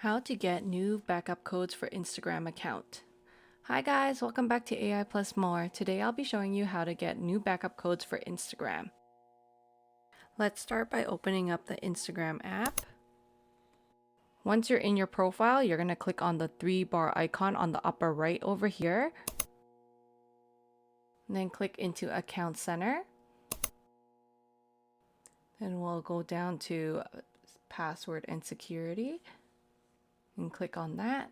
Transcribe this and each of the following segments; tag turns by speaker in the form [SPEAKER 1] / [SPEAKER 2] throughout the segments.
[SPEAKER 1] How to get new backup codes for Instagram account. Hi guys, welcome back to AI Plus More. Today I'll be showing you how to get new backup codes for Instagram. Let's start by opening up the Instagram app. Once you're in your profile, you're going to click on the 3-bar icon on the upper right over here. And then click into Account Center. Then we'll go down to Password and Security and click on that.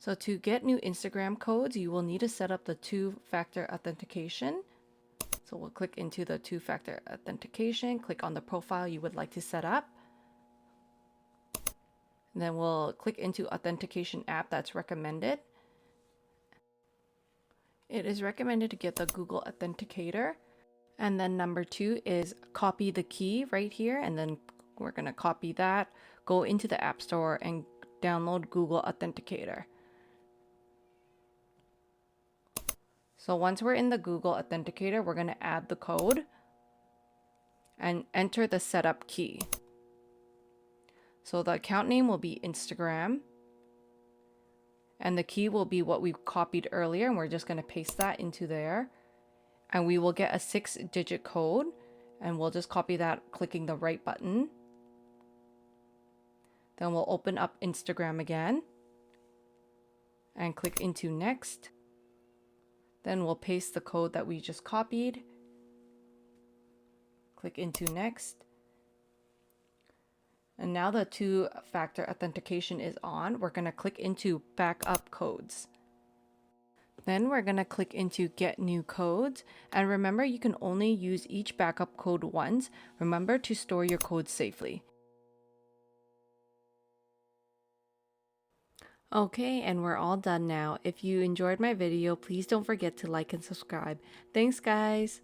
[SPEAKER 1] So to get new Instagram codes, you will need to set up the two-factor authentication. So we'll click into the two-factor authentication, click on the profile you would like to set up. And then we'll click into authentication app that's recommended. It is recommended to get the Google Authenticator. And then number 2 is copy the key right here. And then we're going to copy that, go into the App Store and download Google Authenticator. So once we're in the Google Authenticator, we're going to add the code and enter the setup key. So the account name will be Instagram. And the key will be what we copied earlier. And we're just going to paste that into there. And we will get a 6-digit code. And we'll just copy that clicking the right button. Then we'll open up Instagram again. And click into next. Then we'll paste the code that we just copied. Click into next. And now the two-factor authentication is on. We're going to click into backup codes. Then we're going to click into get new codes. And remember, you can only use each backup code once. Remember to store your codes safely. Okay, and we're all done now. If you enjoyed my video, please don't forget to like and subscribe. Thanks, guys.